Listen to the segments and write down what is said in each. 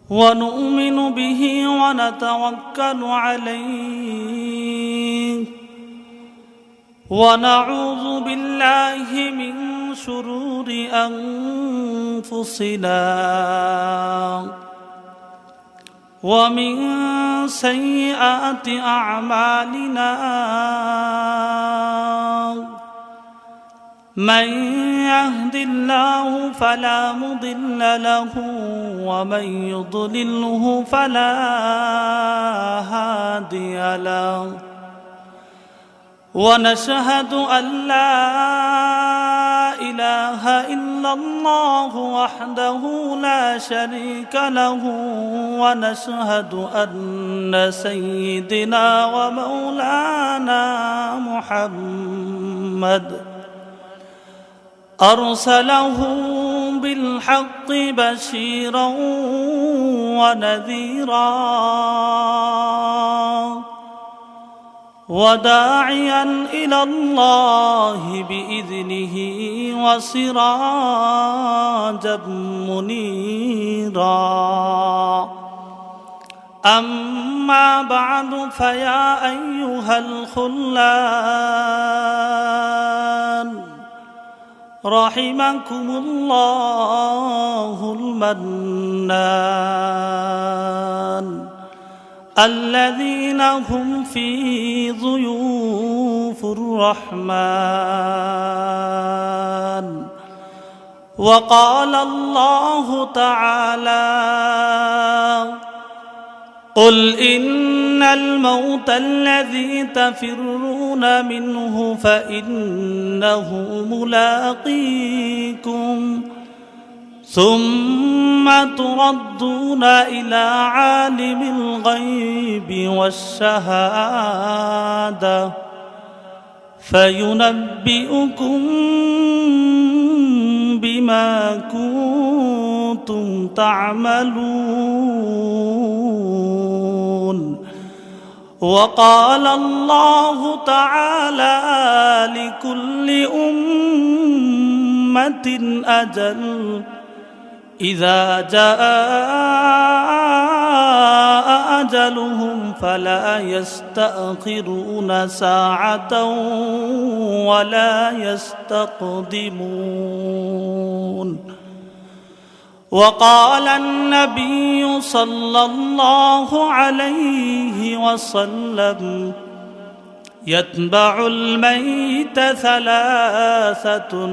ونؤمن به ونتوكل عليه ونعوذ بالله من شرور أنفسنا ومن سيئات أعمالنا من يهد الله فلا مضل له ومن يضلله فلا هادي له ونشهد أن لا إله إلا الله وحده لا شريك له ونشهد أن سيدنا ومولانا محمد أرسله بالحق بشيرا ونذيرا وداعيا إلى الله بإذنه وسراجا منيرا أما بعد فيا أيها الخلان رحمكم الله المنان الذين هم في ضيوف الرحمن وقال الله تعالى قل إن الموت الذي تفرون منه فإنه ملاقيكم ثم تردون إلى عالم الغيب والشهادة فينبئكم بما كنتم تعملون وقال الله تعالى لكل أمة أجل إذا جاء أجلهم فلا يستأخرون ساعة ولا يستقدمون وقال النبي صلى الله عليه وسلم يتبع الميت ثلاثة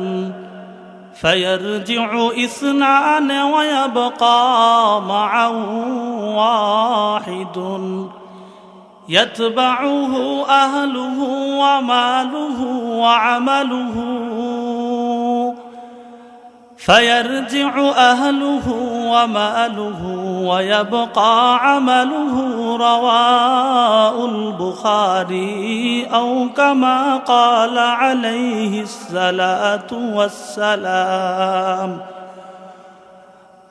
فيرجع اثنان ويبقى معه واحد يتبعه أهله وماله وعمله فيرجع أهله وماله ويبقى عمله رواه البخاري أو كما قال عليه الصلاة والسلام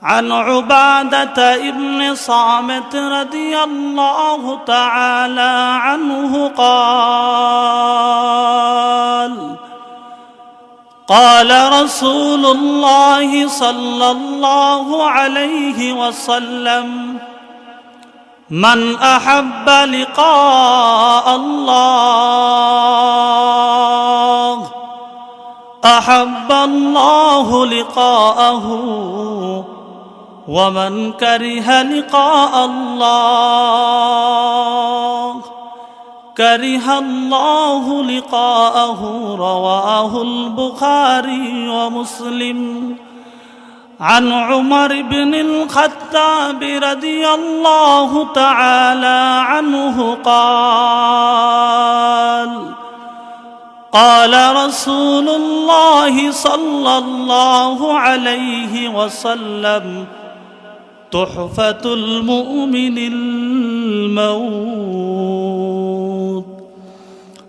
عن عبادة ابن صامت رضي الله تعالى عنه قال رسول الله صلى الله عليه وسلم من أحب لقاء الله أحب الله لقاءه ومن كره لقاء الله كره الله لقاءه رواه البخاري ومسلم عن عمر بن الخطاب رضي الله تعالى عنه قال رسول الله صلى الله عليه وسلم تحفة المؤمن الموت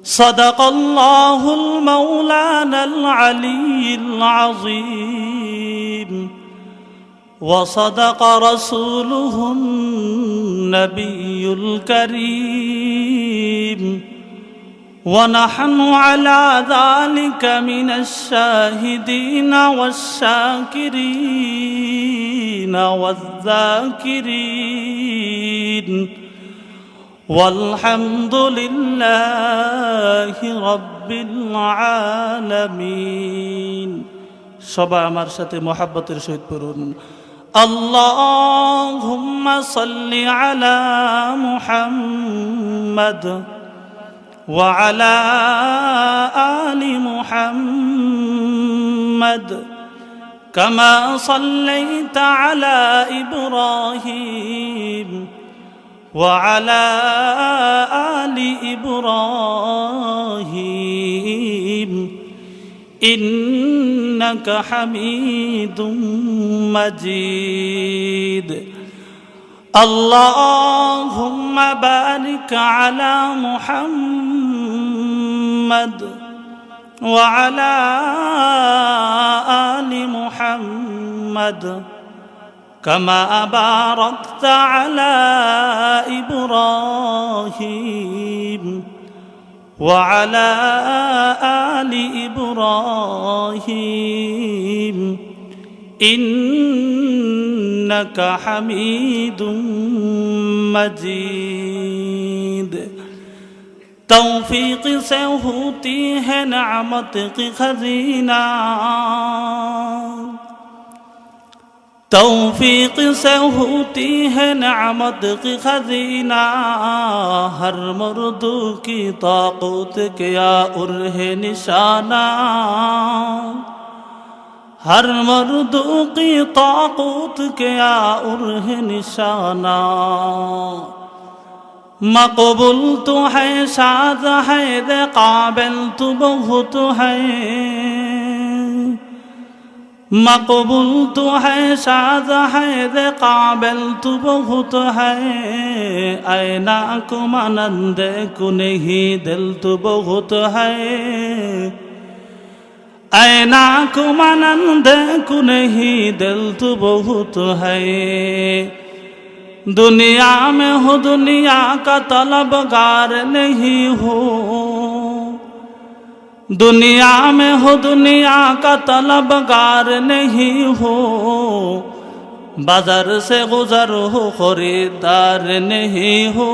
صدق الله المولانا العلي العظيم وصدق رسوله النبي الكريم ونحن على ذلك من الشاهدين والشاكرين والذاكرين والحمد لله رب العالمين সবাই আমার সাথে মহব্বতের সহিত পড়ুন اللهم صل على محمد وعلى آل محمد كما صليت على إبراهيم وعلى آل إبراهيم إنك حميد مجيد اللهم بارك على محمد وعلى آل محمد كما باركت على إبراهيم وعلى آل إبراهيم إنك حميد مجيد توفیق سے ہوتی ہے نعمت کی خزینہ توفیق سے ہوتی ہے نعمت کی خزینہ ہر مردو کی طاقت کیا ارہ نشانہ ہر مردو کی طاقت کیا ارہ نشانہ مقبول تو ہے شاد ہے دے قابل تو بہت ہے مقبول تو ہے شاد ہے دے قابل تو بہت ہے اینا کو مانند کو نہیں دل تو بہت ہے اینا کو مانند کو نہیں دل تو بہت ہے दुनिया में हो दुनिया का तलबगार नहीं हो दुनिया में हो दुनिया का तलबगार नहीं हो बाजार से गुजर हो खरीदार नहीं हो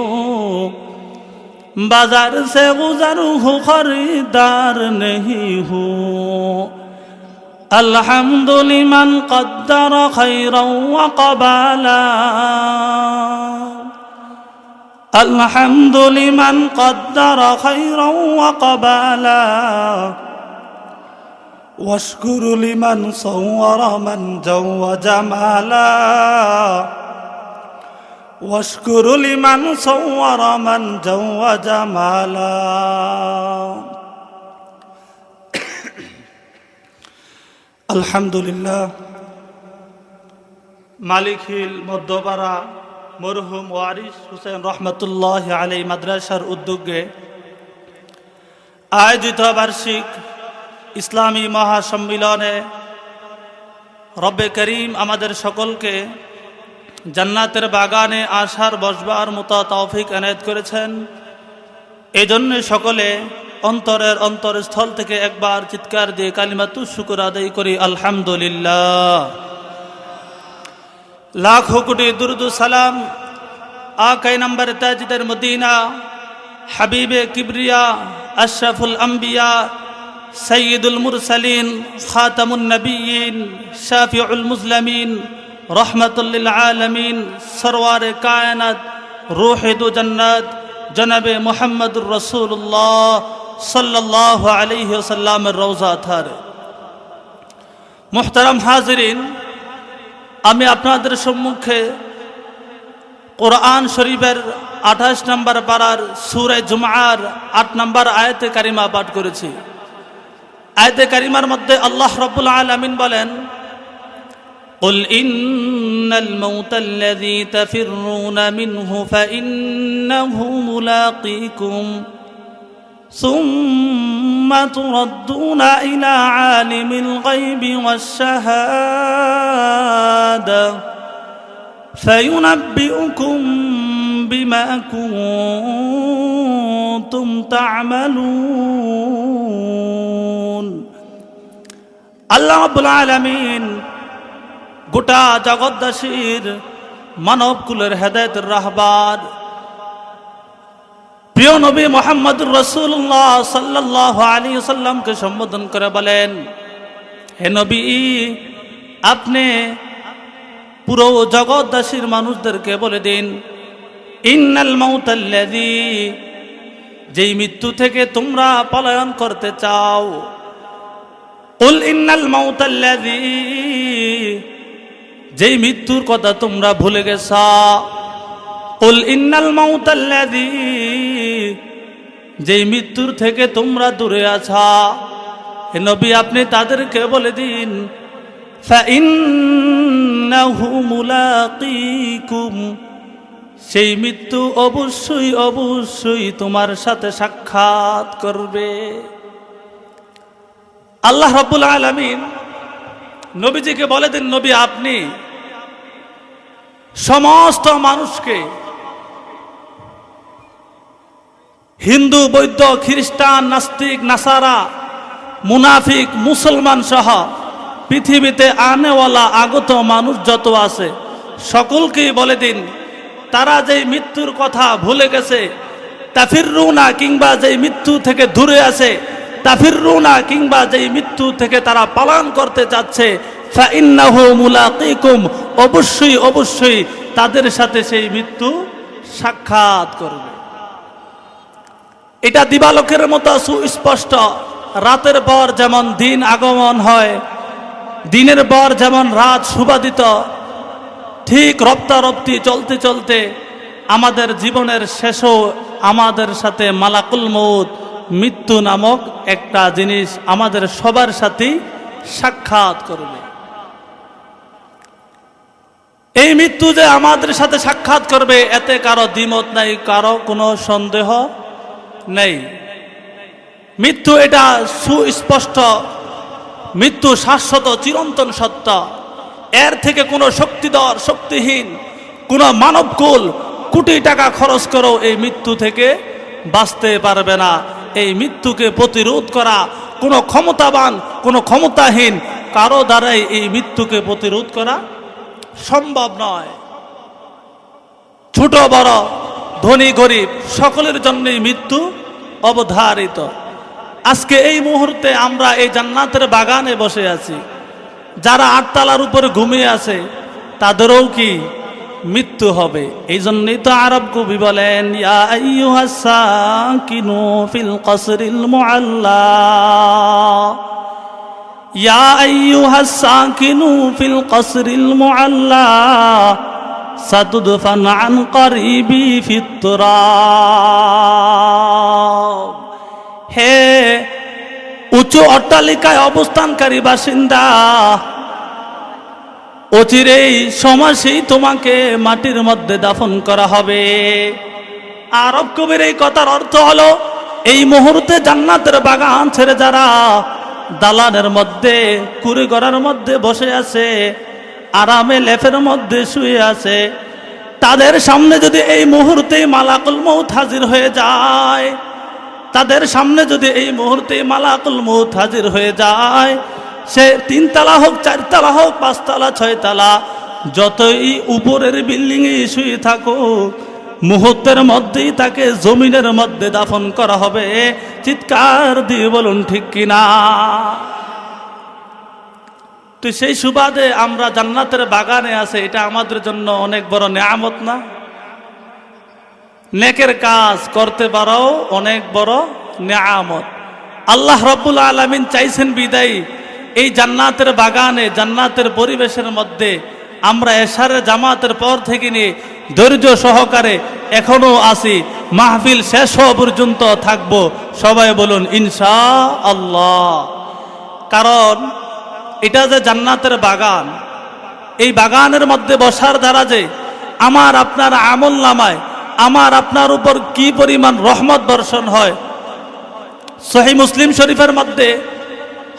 बाजार से गुजर हो खरीदार नहीं हो الحمد لمن قدر خيرا وقبالا الحمد لمن قدر خيرا وقبالا واشكر لمن صور من جو جمالا واشكر لمن صور من جو جمالا আলহামদুলিল্লাহ মালিক হিল মধ্যপাড়া মরহুম ওয়ারিস হুসেন রহমতুল্লাহ আলাই মাদ্রাসার উদ্যোগে আয়োজিত বার্ষিক ইসলামী মহাসম্মিলনে রব্বে করিম আমাদের সকলকে জান্নাতের বাগানে আসার বসবার মতো তৌফিক এনায়েত করেছেন। এজন্য সকলে অন্তরের অন্তরস্থল থেকে একবার চিৎকার দিয়ে কালিমাতু শুকর আদায় করি আলহামদুলিল্লাহ। লাখো কোটি দুরুদ সালাম আকায়ে নাম্বার তাজদার মদিনা হাবিবে কিবরিয়া আশরাফুল আম্বিয়া সাইয়্যিদুল মুরসালিন খাতামুন নবিয়্যিন শাফিউল মুজলামিন রহমাতুল লিল আলামিন সরওয়ারে কায়নাত রূহে দু জান্নাত জনাবে মুহাম্মদুর রাসূলুল্লাহ সাল্লাল্লাহু আলাইহি ওয়াসাল্লামের রওজা থারে। মুহতারাম হাজিরিন, আমি আপনাদের সম্মুখে কোরআন শরীফের 28 নম্বর পারার সূরা জুমআর 8 নম্বর আয়াতে কারিমা পাঠ করেছি। আয়াতে কারিমার মধ্যে আল্লাহ রাব্বুল আলামিন বলেন, قل إن الموت الذي تفرون منه فإنه ملاقيكم ثم تردون إلى عالم الغيب والشهادة فينبئكم بما كنتم تعملون। আল্লাহ রাব্বুল আলামিন গোটা জগৎবাসীর মানব কুলের হেদায়েতের রাহবার প্রিয় নবী মুহাম্মদুর রাসূলুল্লাহ সাল্লাল্লাহু আলাইহি ওয়াসাল্লামকে সম্বোধন করে বলেন, হে নবী, আপনি পুরো জগৎবাসীর মানুষদেরকে বলে দিন, ইন্নাল মাউতাল্লাযী, যেই মৃত্যু থেকে তোমরা পলায়ন করতে চাও, কুল ইন্নাল মাউতাল্লাযী, যেই মৃত্যুর কথা তোমরা ভুলে গেছো, কুল ইন্নাল মাউতাল্লাযী, যেই মৃত্যুর থেকে তোমরা দূরে আছো। হে নবী, আপনি তাদেরকে বলে দিন, ফাইন্নাহু মুলাকীকুম, সেই মৃত্যু অবশ্যই অবশ্যই তোমার সাথে সাক্ষাৎ করবে। আল্লাহ রাব্বুল আলামিন নবীজিকে বলে দিন, নবী আপনি সমস্ত মানুষকে, হিন্দু, বৌদ্ধ, খ্রিস্টান, নাস্তিক, নাসারা, মুনাফিক, মুসলমান সহ পৃথিবীতে আনেওয়ালা আগত মানুষ যত আছে সকলকেই বলে দিন, তারা যেই মৃত্যুর কথা ভুলে গেছে, তাফিরুনা, কিংবা যেই মৃত্যু থেকে দূরে আছে, তাফিরুনা, কিংবা যেই মৃত্যু থেকে তারা পালন করতে যাচ্ছে, ফাইন্নাহু মুলাকীকুম, অবশ্যই অবশ্যই তাদের সাথে সেই মৃত্যু সাক্ষাৎ করবে। এটা দিবালোকের মতো সুস্পষ্ট। রাতের পর যেমন দিন আগমন হয়, দিনের পর যেমন রাত সুবাদিত, ঠিক রপ্তারপ্তি চলতে চলতে আমাদের জীবনের শেষও আমাদের সাথে মালাকুল মউত, মৃত্যু নামক একটা জিনিস আমাদের সবার সাথেই সাক্ষাৎ করবে। এই মৃত্যু যে আমাদের সাথে সাক্ষাৎ করবে এতে কারো দ্বিমত নাই, কারো কোনো সন্দেহ নেই। মৃত্যু এটা সুস্পষ্ট, মৃত্যু শাশ্বত চিরন্তন সত্য। এর থেকে কোনো শক্তিধর, শক্তিহীন কোনো মানবকুল কোটি টাকা খরচ করেও এই মৃত্যু থেকে বাঁচতে পারবে না। এই মৃত্যুকে প্রতিরোধ করা কোনো ক্ষমতাবান, কোনো ক্ষমতাহীন কারো দ্বারাই এই মৃত্যুকে প্রতিরোধ করা সম্ভব নয়। ছোট বড়, ধনী গরিব সকলের জন্যই মৃত্যু অবধারিত। আজকে এই মুহূর্তে আমরা এই জান্নাতের বাগানে বসে আছি। যারা 8 তলার উপরে ঘুমিয়ে আছে তাদেরও কি মৃত্যু হবে? এই জন্যই তো আরব কবি বলেন, ইয়া আইয়ুহাস সাকিনু ফিল কসরিল মুআল্লা, ইয়া আইয়ুহাস সাকিনু ফিল কসরিল মুআল্লা, সাতুদফান আন করিবি ফিত তুরাব। হে উচ্চ অট্টালিকায় অবস্থানকারী বাসিন্দা, অচিরেই সমাসেই তোমাকে মাটির মধ্যে দাফন করা হবে। আরব কবির এই কথার অর্থ হলো, এই মুহূর্তে জান্নাতের বাগান ছেড়ে যারা দালানের মধ্যে, কুড়িঘরের মধ্যে বসে আছে, আরামে লেফের মধ্যে শুয়ে আছে, তাদের সামনে যদি এই মুহূর্তে মালাকুল মউত হাজির হয়ে যায়, তাদের সামনে যদি এই মুহূর্তে মালাকুল মউত হাজির হয়ে যায়, সে 3 তলা হোক, 4 তলা হোক, 5 তলা, 6 তলা, যতই উপরের বিল্ডিংয়ে শুয়ে থাকুক, মুহূর্তের মধ্যেই তাকে জমিনের মধ্যে দাফন করা হবে। চিৎকার দিয়ে বলুন ঠিক কিনা? তো সেই সুবাদে আমরা জান্নাতের বাগানে আছে, এটা আমাদের জন্য অনেক বড় নেয়ামত না? নেকের কাজ করতে পারাও অনেক বড় নেয়ামত। আল্লাহ রাব্বুল আলামিন চাইছেন বিদায়ী এই জান্নাতের বাগানে, জান্নাতের পরিবেশের মধ্যে আমরা এশারের জামাতের পর থেকে নিয়ে ধৈর্য সহকারে এখনো আছি, মাহফিল শেষ হওয়া পর্যন্ত থাকবো। সবাই বলুন ইনশাআল্লাহ। কারণ এটা যে জান্নাতের বাগান, এই বাগানের মধ্যে বসার দ্বারা যে আমার আপনার আমল নামায়, আমার আপনার উপর কি পরিমাণ রহমত বর্ষণ হয়। সহিহ মুসলিম শরীফের মধ্যে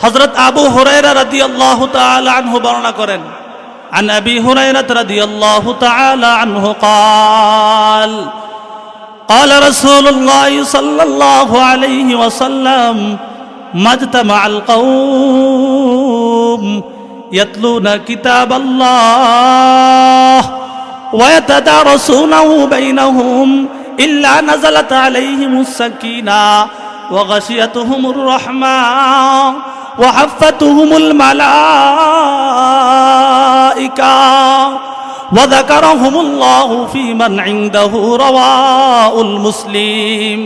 হযরত আবু হুরায়রা রাদিয়াল্লাহু তাআলা আনহু বর্ণনা করেন, عن أبي هريرة رضي الله تعالى عنه قال قال رسول الله صلى الله عليه وسلم ما اجتمع القوم ইয়াতলুনা কিতাবাল্লাহ ওয়া ইয়াতাদারাসুনাহু বাইনাহুম ইল্লা নাযালাত আলাইহিমুস সাকিনাহ ওয়া গাশিয়াতুহুমুর রাহমা ওয়া হাফাতুহুমুল মালাইকা ওয়া যাকারাহুমুল্লাহু ফীমান ইনদাহু রাওয়াউল মুসলিম।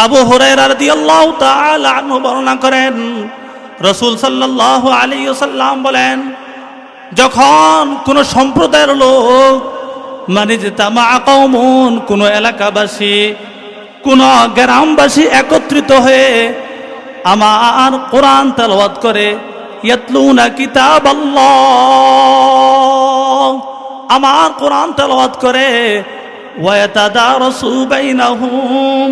আবু হুরায়রা রাদিয়াল্লাহু তাআলা আনহু বর্ণনা করেন, রাসূল সাল্লাল্লাহু আলাইহি ওয়াসাল্লাম বলেন, যখন কোন সম্প্রদায়ের লোক মানে যে তামা কওমুন কোন এলাকাবাসী কোন গ্রামবাসী একত্রিত হয়ে আমার কোরআন তেলাওয়াত করে, ইয়াতলুনা কিতাবাল্লাহ আমার কোরআন তেলাওয়াত করে, ওয়া ইয়াতাদারাসু বাইনাহুম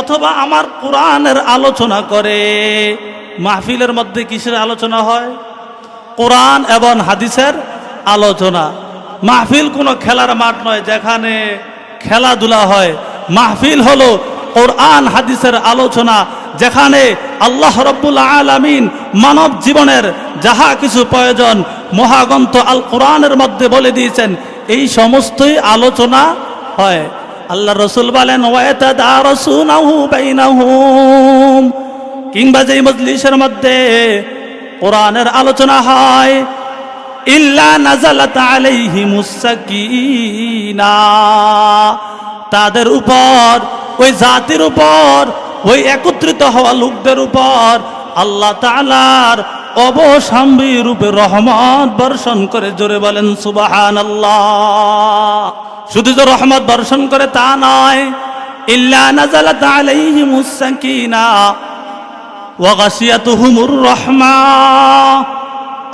অথবা আমার কোরআনের আলোচনা করে। মাহফিলের মধ্যে কিসের আলোচনা হয়? কোরআন এবং হাদিসের আলোচনা। মাহফিল কোনো খেলার মাঠ নয় যেখানে খেলাধুলা হয়। মাহফিল হলো কোরআন হাদিসের আলোচনা, যেখানে আল্লাহ রাব্বুল আলামিন মানব জীবনের যাহা কিছু প্রয়োজন মহাগ্রন্থ আল কোরআনের মধ্যে বলে দিয়েছেন, এই সমস্তই আলোচনা হয়। আল্লাহ রাসূল বলেন, ওয়া ইয়াতাদারাসুনাহু বাইনাহুম, কিংবা যেই মজলিসের মধ্যে কোরআনের আলোচনা হয়, ইল্লা নাযালাত আলাইহিমুস সাকিনাহ তাদের উপর, ওই জাতির উপর, ওই একত্রিত হওয়া লোকদের উপর আল্লাহ তাআলার অবসাম্বী রূপে রহমত বর্ষণ করে। জোরে বলেন সুবহানাল্লাহ। শুধু যে রহমত বর্ষণ করে তা নয়, ইল্লা নাযালাত আলাইহিমুস সাকিনাহ ওয়া গাশিয়াতুহুমুর রাহমা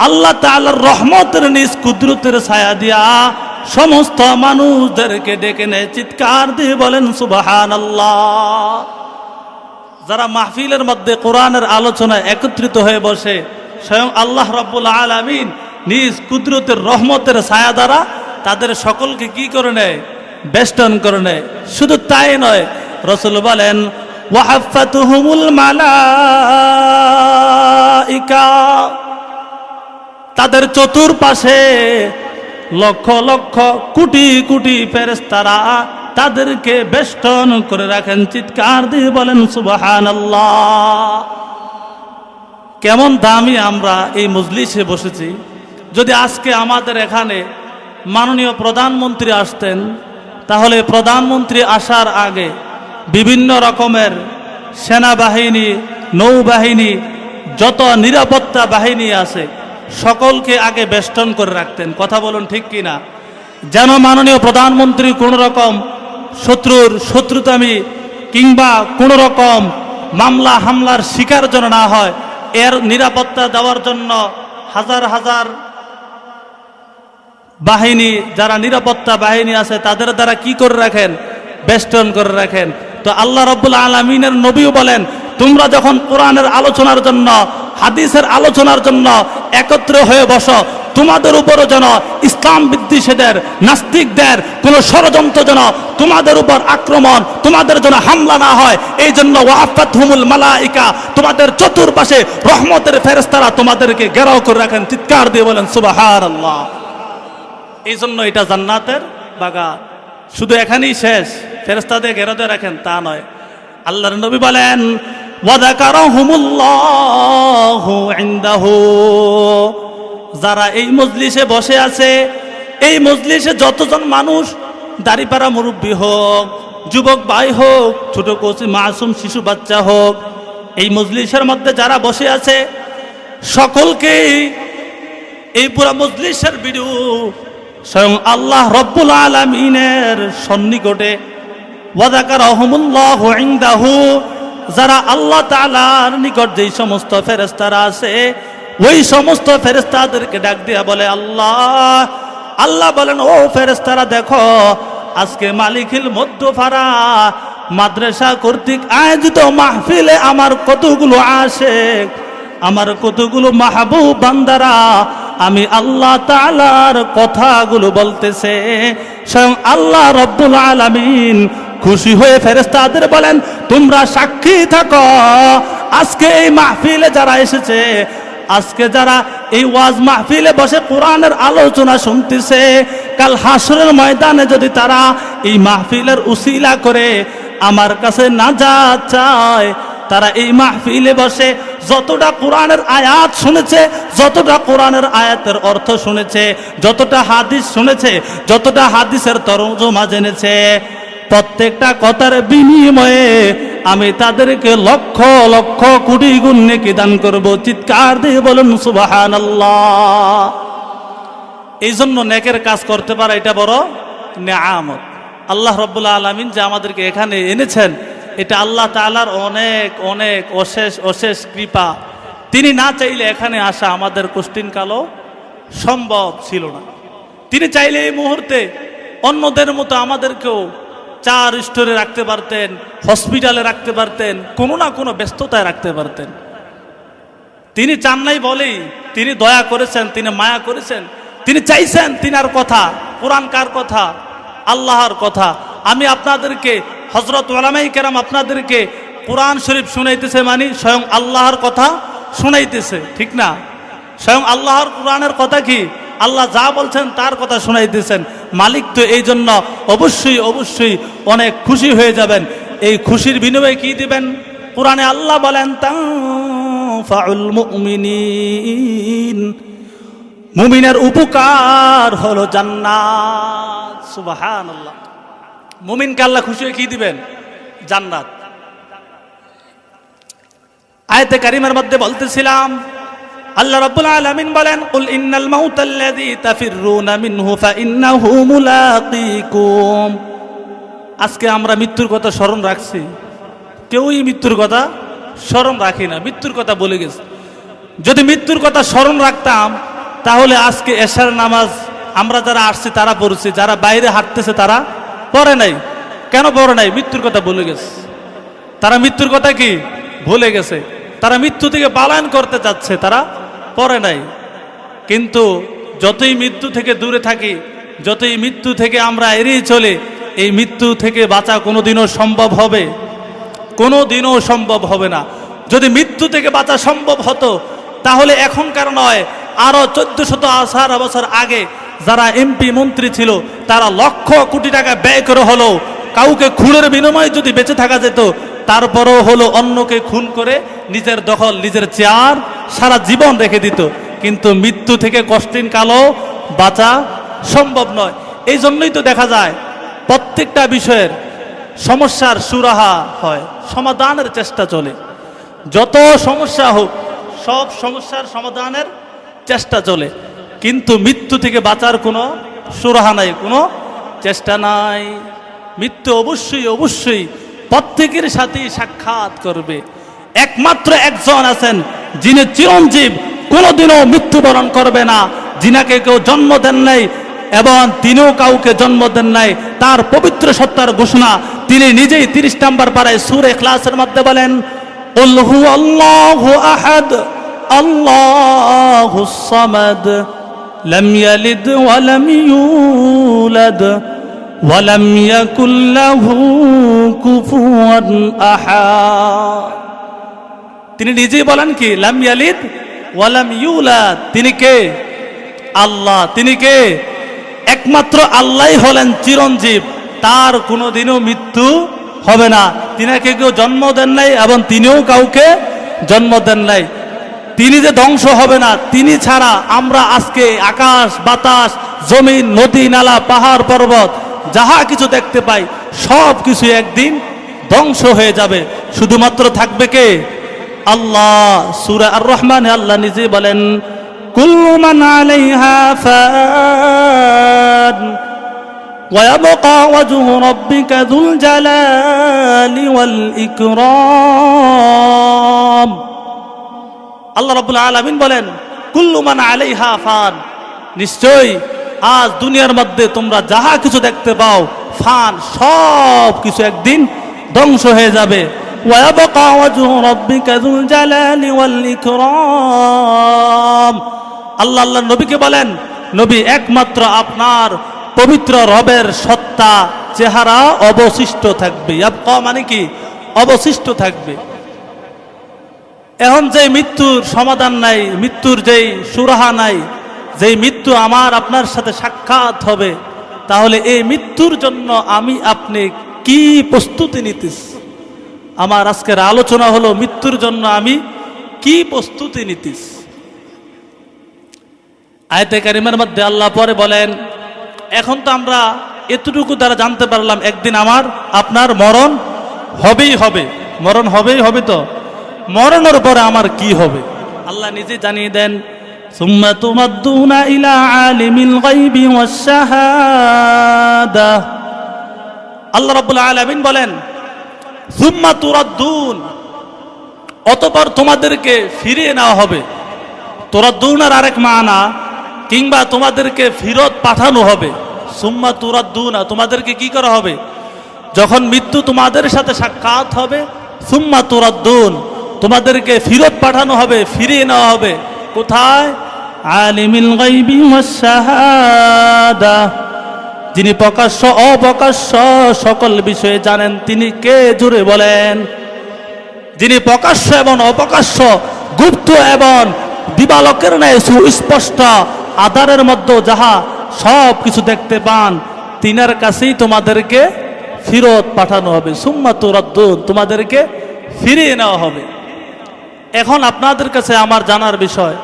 আল্লাহ তাআলার রহমতের নিজ কুদরতের ছায়া দিয়া সমস্ত মানুষদেরকে ডেকে নেয়। চিৎকার দিয়ে বলেন সুবহানাল্লাহ। যারা মাহফিলের মধ্যে কোরআনের আলোচনায় একত্রিত হয়ে বসে, স্বয়ং আল্লাহ রাব্বুল আলামিন নিজ কুদরতের রহমতের ছায়া দ্বারা তাদের সকলকে কি করে নেয়? বেষ্টন করে নেয়। শুধু তাই নয়, রাসূল বলেন, ওয়া হাফাতুহুমুল মালাইকা তাদের চতুর্পাশে লক্ষ লক্ষ কোটি কোটি ফেরেশতারা তাদেরকে বেষ্টন করে রাখেন। চিৎকার দিয়ে বলেন সুবহানাল্লাহ। কেমন দামি আমরা এই মজলিসে বসেছি। যদি আজকে আমাদের এখানে মাননীয় প্রধানমন্ত্রী আসতেন, তাহলে প্রধানমন্ত্রী আসার আগে বিভিন্ন রকমের সেনাবাহিনী, নৌবাহিনী, যত নিরাপত্তা বাহিনী আছে সকলকে আগে বেষ্টন করে রাখতেন। কথা বলুন ঠিক কিনা? যেন মাননীয় প্রধানমন্ত্রী কোন রকম শত্রুর শত্রুতামি কিংবা কোন রকম মামলা হামলার শিকার যেন না হয়, এর নিরাপত্তা দেওয়ার জন্য হাজার হাজার বাহিনী, যারা নিরাপত্তা বাহিনী আছে তাদের দ্বারা কি করে রাখেন? বেষ্টন করে রাখেন। তো আল্লাহ রাব্বুল আলামিনের নবীও বলেন, তোমরা যখন কোরআনের আলোচনার জন্য, হাদিসের আলোচনার জন্য একত্র হয়ে বসো, তোমাদের উপরও যেন ইসলাম বিদ্বেষীদের, নাস্তিকদের কোন ষড়যন্ত্র যেন তোমাদের উপর আক্রমণ, তোমাদের যেন হামলা না হয়, এই জন্য ওয়াফাতহুমুল মালাইকা তোমাদের চতুর্পাশে রহমতের ফেরেশতারা তোমাদেরকে ঘেরাও করে রাখেন। চিৎকার দিয়ে বলেন সুবহানাল্লাহ। এই জন্য এটা জান্নাতের বাগান। শুধু এখানেই শেষ, ফেরেশতাদের ঘেরাও দিয়ে রাখেন তা নয়। আল্লাহর নবী বলেন, ওয়া যাকারাহুমুল্লাহু ইনদাহু যারা এই মজলিসে বসে আছে, এই মজলিসে যতজন মানুষ, দাড়িপাড়া মুরব্বী হোক, যুবক ভাই হোক, ছোট কচি মাসুম শিশু বাচ্চা হোক, এই মজলিসের মধ্যে যারা বসে আছে সকলকেই এই পুরা মজলিসের ভিডিও স্বয়ং আল্লাহ রাব্বুল আলামিনের সন্নিকটে, ওয়া যাকারাহুমুল্লাহু ইনদাহু যারা আল্লাহ তাআলার নিকট যেই সমস্ত ফেরেশতারা আছে, ওই সমস্ত ফেরেশতাদেরকে ডাক দিয়া বলে আল্লাহ। আল্লাহ বলেন, ও ফেরেশতারা দেখো, আজকে মালিকিল মধ্যপাড়া মাদ্রাসা কর্তৃক আয়োজিত মাহফিলে আমার কতগুলো আশিক, আমার কতগুলো মাহবুব বান্দারা আমি আল্লাহ তাআলার কথাগুলো বলতেছে। স্বয়ং আল্লাহ রাব্বুল আলামিন খুশি হয়ে ফেরেশতাদের বলেন, তোমরা সাক্ষী থাকো, আজকে এই মাহফিলে যারা এসেছে আজকে যারা এই ওয়াজ মাহফিলে বসে কোরআনের আলোচনা শুনতেছে, কাল হাসরের ময়দানে যদি তারা এই মাহফিলের উসিলা করে আমার কাছে নাজাত চায়, তারা এই মাহফিলে বসে যতটা কোরআনের আয়াত শুনেছে, যতটা কোরআনের আয়াতের অর্থ শুনেছে, যতটা হাদিস শুনেছে, যতটা হাদিসের তরজমা জেনেছে, প্রত্যেকটা কথার বিনিময়ে আমি তাদেরকে লক্ষ লক্ষ কোটি গুণ নেকি দান করব। চিৎকার দিয়ে বলুন সুবহানাল্লাহ। এই জন্য নেকের কাজ করতে পারা এটা বড় নেয়ামত। আল্লাহ রাব্বুল আলামিন যে আমাদেরকে এখানে এনেছেন, এটা আল্লাহ তাআলার অনেক অনেক অশেষ অশেষ কৃপা। তিনি না চাইলে এখানে আসা আমাদের কোশ্চিনকালও সম্ভব ছিল না। তিনি চাইলে এই মুহূর্তে অন্যদের মতো আমাদেরকেও 4 স্টোরে রাখতে পারতেন, হসপিটালে রাখতে পারতেন, কোনো না কোনো ব্যস্ততায় রাখতে পারতেন। তিনি চান নাই বলেই তিনি দয়া করেছেন, তিনি মায়া করেছেন, তিনি চাইছেন। তিনার কথা, কোরআন কার কথা? আল্লাহর কথা। আমি আপনাদেরকে, হযরত উলামায়ে কেরাম আপনাদেরকে কোরআন শরীফ শুনাইতেছে, মানে স্বয়ং আল্লাহর কথা শুনাইতেছে, ঠিক না? স্বয়ং আল্লাহর কোরআনের কথা কি? আল্লাহ যা বলছেন তার কথা শুনাইতেছেন। মালিক তো এই জন্য অবশ্যই অবশ্যই অনেক খুশি হয়ে যাবেন। এই খুশির বিনিময়ে কি দিবেন? কোরআনে আল্লাহ বলেন তানফাউল মুমিনিন, মুমিনের উপকার হলো জান্নাত। সুবহানাল্লাহ। মুমিনকে আল্লাহ খুশি হয়ে কি দিবেন? জান্নাত। আয়াতে কারিমার মধ্যে বলতেছিলাম, আল্লাহ রাব্বুল আলামিন বলেন কুল ইন্নাল মাউতাল্লাযী তাফিররুনা মিনহু ফাইন্নাহু মুলাকীকুম। আজকে আমরা মৃত্যুর কথা স্মরণ রাখছি? কেউই মৃত্যুর কথা স্মরণ রাখি না, মৃত্যুর কথা বলে গেছে। যদি মৃত্যুর কথা স্মরণ রাখতাম তাহলে আজকে এশার নামাজ আমরা যারা আসছি তারা পড়ছি, যারা বাইরে হাঁটতেছে তারা পড়ে নাই। কেন পড়ে নাই? মৃত্যুর কথা বলে গেছে। তারা মৃত্যুর কথা কি ভুলে গেছে, তারা মৃত্যু থেকে পালায়ন করতে চাচ্ছে, তারা পড়ে নাই। কিন্তু যতই মৃত্যু থেকে দূরে থাকি, যতই মৃত্যু থেকে আমরা এড়িয়ে চলে, এই মৃত্যু থেকে বাঁচা কোনোদিনও সম্ভব হবে? কোনোদিনও সম্ভব হবে না। যদি মৃত্যু থেকে বাঁচা সম্ভব হতো তাহলে এখনকার নয়, আরো 1418 বছর আগে যারা এমপি মন্ত্রী ছিল তারা লক্ষ কোটি টাকা ব্যয় করে হলো কাউকে খুনের বিনিময়ে যদি বেঁচে থাকা যেত, তারপরও হলো অন্যকে খুন করে নিজের দখল, নিজের চেয়ার সারা জীবন রেখে দিত। কিন্তু মৃত্যু থেকে কষ্টিন কালও বাঁচা সম্ভব নয়। এই জন্যই তো দেখা যায় প্রত্যেকটা বিষয়ের সমস্যার সুরাহা হয়, সমাধানের চেষ্টা চলে। যত সমস্যা হোক সব সমস্যার সমাধানের চেষ্টা চলে, কিন্তু মৃত্যু থেকে বাঁচার কোনো সুরাহা নাই, কোনো চেষ্টা নাই। মৃত্যু অবশ্যই অবশ্যই প্রত্যেকের সাথেই সাক্ষাৎ করবে। একমাত্র একজন আছেন যিনি চিরঞ্জীব, কোনোদিনও মৃত্যুবরণ করবে না, যিনাকে কেউ জন্ম দেন নাই এবং তিনিও কাউকে জন্ম দেন নাই। তার পবিত্র সত্তার ঘোষণা তিনি নিজেই 30 নম্বর পারায় সূরা ইখলাসের মধ্যে বলেন, কুল হুয়াল্লাহু আহাদ আল্লাহুস সামাদ লাম ইয়ালিদ ওয়া লাম ইউলাদ ওয়া লাম ইয়াকুল লাহু কুফুয়ান আহাদ। তিনি নিজেই বলেন কি? লাম ইয়ালিদ ওয়া লাম ইউলাদ। তিনি কে? আল্লাহ। তিনি কে? একমাত্র আল্লাহই হলেন চিরঞ্জীব, তার কোনোদিনও মৃত্যু হবে না। তিনাকে কেউ জন্ম দেন নাই এবং তিনিও কাউকে জন্ম দেন নাই। তিনি যে ধ্বংস হবে না, তিনি ছাড়া আমরা আজকে আকাশ বাতাস জমিন নদী নালা পাহাড় পর্বত যাহা কিছু দেখতে পাই সব কিছু একদিন ধ্বংস হয়ে যাবে, শুধুমাত্র থাকবে কে? আল্লাহ। সূরা আর রহমানে আল্লাহ নিজে বলেন, কুল্লু মান আলাইহা ফান ওয়া ইয়াবকা ওয়াজহু রাব্বিকা যুল জালালি ওয়াল ইকরাম। আল্লাহ রাব্বুল আলামিন বলেন, কুল্লু মান আলাইহা ফান, নিশ্চয়ই আজ দুনিয়ার মধ্যে তোমরা যাহা কিছু দেখতে পাও ফান, সব কিছু একদিন ধ্বংস হয়ে যাবে। ওয়া ইয়াবকা ওয়াজহু রাব্বিকা যুল জালালি ওয়াল ইকরাম। আল্লাহ আল্লাহ নবীকে বলেন, নবী একমাত্র আপনার পবিত্র রবের সত্তা চেহারা অবশিষ্ট থাকবে। ইয়াবকা মানে কি? অবশিষ্ট থাকবে। এখন যে মৃত্যুর সমাধান নাই, মৃত্যুর যেই সুরাহা নাই, যেই মৃত্যু আমার আপনার সাথে সাক্ষাৎ হবে, তাহলে এই মৃত্যুর জন্য আমি আপনি কি প্রস্তুতি নিতেছ? আমার আজকের আলোচনা হলো মৃত্যুর জন্য আমি কি প্রস্তুতি নিতেছ। আয়াতে কারিমার মধ্যে আল্লাহ পরে বলেন, এখন তো আমরা এতটুকু দ্বারা জানতে পারলাম একদিন আমার আপনার মরণ হবেই হবে, মরণ হবেই হবে। তো মরণের পরে আমার কি হবে আল্লাহ নিজে জানিয়ে দেন, সুম্মা তুমাদ্দুনা ইলা আলিমিল গায়বি ওয়াশ শাহাদা। আল্লাহ রাব্বুল আলামিন বলেন, সুম্মা তুরাদ্দুন, অতঃপর তোমাদেরকে ফিরিয়ে নেওয়া হবে। তুরাদ্দুনার আরেক মানা, কিংবা তোমাদেরকে ফিরত পাঠানো হবে। সুম্মা তুরাদ্দুনা, তোমাদেরকে কি করা হবে? যখন মৃত্যু তোমাদের সাথে সাক্ষাৎ হবে, সুম্মা তুরাদ্দুন, তোমাদেরকে ফিরত পাঠানো হবে, ফিরিয়ে নেওয়া হবে। কোথায়? আলিমিল গায়বি ওয়াশ শাহাদা, যিনি প্রকাশ্য অপ্রকাশ্য সকল বিষয়ে জানেন, তিনি কে? জোরে বলেন। যিনি প্রকাশ্য এবং অপ্রকাশ্য, গুপ্ত এবং দিবালোকের ন্যায় সুস্পষ্ট, আধারের মধ্যে যাহা সব কিছু দেখতে পান, তিনার কাছেই তোমাদেরকে ফিরত পাঠানো হবে। সুম্মা তুরাদ্দুন, তোমাদেরকে ফিরিয়ে নেওয়া হবে। এখন আপনাদের কাছে আমার জানার বিষয়,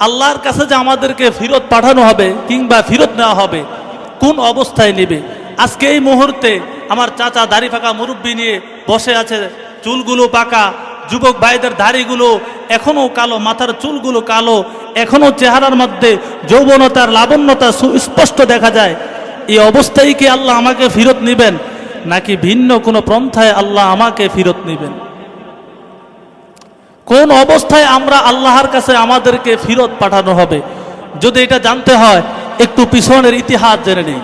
আল্লাহর কাছে যে আমাদেরকে ফিরত পাঠানো হবে কিংবা ফিরত নেওয়া হবে, কোন অবস্থায় নেবে? আজকে এই মুহূর্তে আমার চাচা দাড়ি ফাঁকা মুরব্বী নিয়ে বসে আছে, চুলগুলো পাকা, যুবক ভাইদের দাড়িগুলো এখনো কালো, মাথার চুলগুলো কালো, এখনো চেহারার মধ্যে যৌবনতার লাবণ্যতা সুস্পষ্ট দেখা যায়। এই অবস্থায় কি আল্লাহ আমাকে ফিরত নেবেন, নাকি ভিন্ন কোনো পন্থায় আল্লাহ আমাকে ফিরত নেবেন? কোন অবস্থায় আমরা আল্লাহর কাছে আমাদেরকে ফিরত পাঠানো হবে? যদি এটা জানতে হয়, একটু পিছনের ইতিহাস জেনে নেই।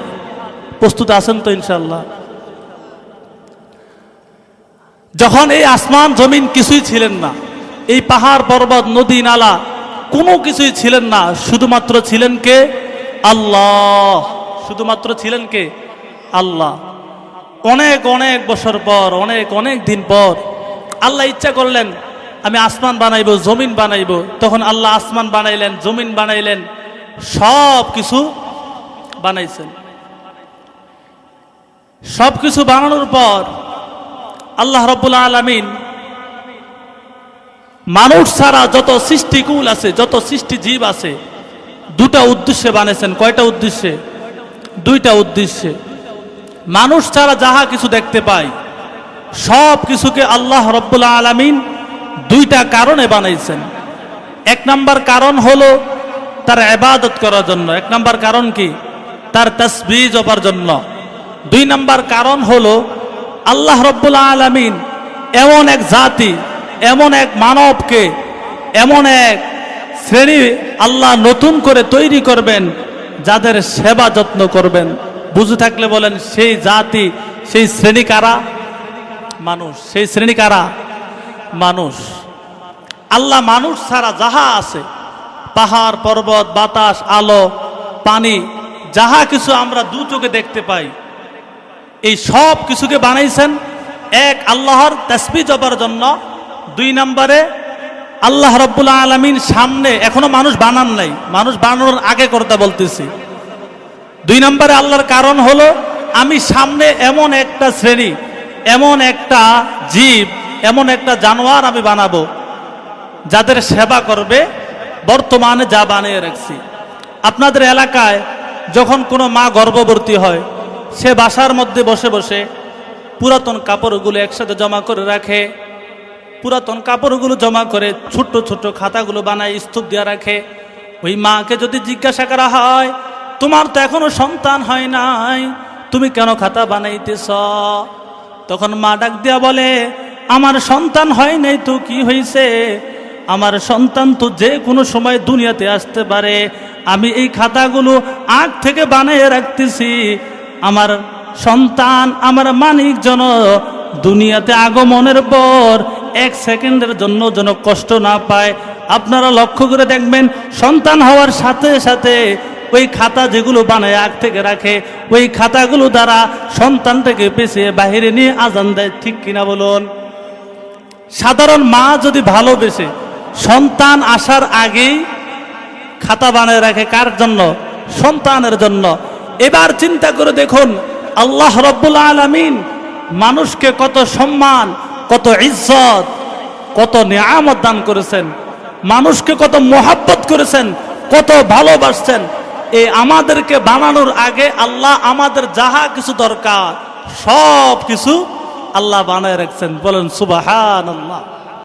প্রস্তুত আছেন তো ইনশাআল্লাহ? যখন এই আসমান জমিন কিছুই ছিলেন না, এই পাহাড় পর্বত নদী নালা কোনো কিছুই ছিলেন না, শুধুমাত্র ছিলেন কে? আল্লাহ। শুধুমাত্র ছিলেন কে? আল্লাহ। অনেক অনেক বছর পর, অনেক অনেক দিন পর আল্লাহ ইচ্ছা করলেন আমি আসমান বানাইব, জমিন বানাইব। তখন আল্লাহ আসমান বানাইলেন, জমিন বানাইলেন, সব কিছু বানাইছেন। সব কিছু বানানোর পর আল্লাহ রাব্বুল আলামিন মানুষ ছাড়া যত সৃষ্টিকুল আছে, যত সৃষ্টি জীব আছে, দুটা উদ্দেশ্যে বানাইছেন। কয়টা উদ্দেশ্যে? দুইটা উদ্দেশ্যে। মানুষ ছাড়া যাহা কিছু দেখতে পাই, সব কিছুকে আল্লাহ রাব্বুল আলামিন দুইটা কারণে বানাইছেন। এক নাম্বার কারণ হলো তার ইবাদত করার জন্য। এক নাম্বার কারণ কি? তার তাসবিহ জপার জন্য। দুই নাম্বার কারণ হলো আল্লাহ রাব্বুল আলামিন এমন এক জাতি, এমন এক মানবকে, এমন এক শ্রেণী আল্লাহ নতুন করে তৈরি করবেন, যাদের সেবা যত্ন করবেন। বুঝে থাকলে বলেন, সেই জাতি, সেই শ্রেণী কারা? মানুষ। সেই শ্রেণী কারা? মানুষ। আল্লাহ মানুষ ছাড়া যাহা আছে, পাহাড় পর্বত, বাতাস, আলো, পানি, যাহা কিছু আমরা দু চোখে দেখতে পাই, এই সব কিছুকে বানাইছেন এক আল্লাহর তাসবিহ জপার জন্য। দুই নম্বরে আল্লাহ রাব্বুল আলামিন সামনে, এখনো মানুষ বানান নাই, মানুষ বানানোর আগে কথা বলতেছি। দুই নম্বরে আল্লাহর কারণ হলো আমি সামনে এমন একটা শ্রেণী, এমন একটা জীব, এমন একটা জানোয়ার আমি বানাবো, যাদের সেবা করবে। বর্তমানে যা বানিয়ে রাখছি, আপনাদের এলাকায় যখন কোনো মা গর্ভবতী হয়, সে বাসার মধ্যে বসে বসে পুরাতন কাপড়গুলো একসাথে জমা করে রাখে। পুরাতন কাপড়গুলো জমা করে ছোট্ট ছোট্ট খাতাগুলো বানায়, স্তূপ দিয়ে রাখে। ওই মাকে যদি জিজ্ঞাসা করা হয়, তোমার তো এখনো সন্তান হয় নাই, তুমি কেন খাতা বানাইতেছ? তখন মা ডাক দিয়া বলে, আমার সন্তান হয় নাই তো কি হয়েছে? আমার সন্তান তো যে কোনো সময় দুনিয়াতে আসতে পারে। আমি এই খাতাগুলো আগ থেকে বানিয়ে রাখতেছি, আমার সন্তান, আমার মানিক যেন দুনিয়াতে আগমনের পর এক সেকেন্ডের জন্য যেন কষ্ট না পায়। আপনারা লক্ষ্য করে দেখবেন, সন্তান হওয়ার সাথে সাথে ওই খাতা যেগুলো বানায় আগ থেকে রাখে, ওই খাতাগুলো দ্বারা সন্তানটাকে পেছিয়ে বাহিরে নিয়ে আজান দেয়। ঠিক কিনা বলুন? সাধারণ মা যদি ভালোবেসে সন্তান আসার আগেই খাতা বানিয়ে রাখে কার জন্য? সন্তানের জন্য। এবার চিন্তা করে দেখুন আল্লাহ রাব্বুল আলামিন মানুষকে কত সম্মান, কত ইজ্জত, কত নিয়ামত দান করেছেন, মানুষকে কত মোহাব্বত করেছেন, কত ভালোবাসছেন। এই আমাদেরকে বানানোর আগে আল্লাহ আমাদের যাহা কিছু দরকার সব কিছু আল্লাহ বানায় রাখছেন। বলেন সুবহানাল্লাহ।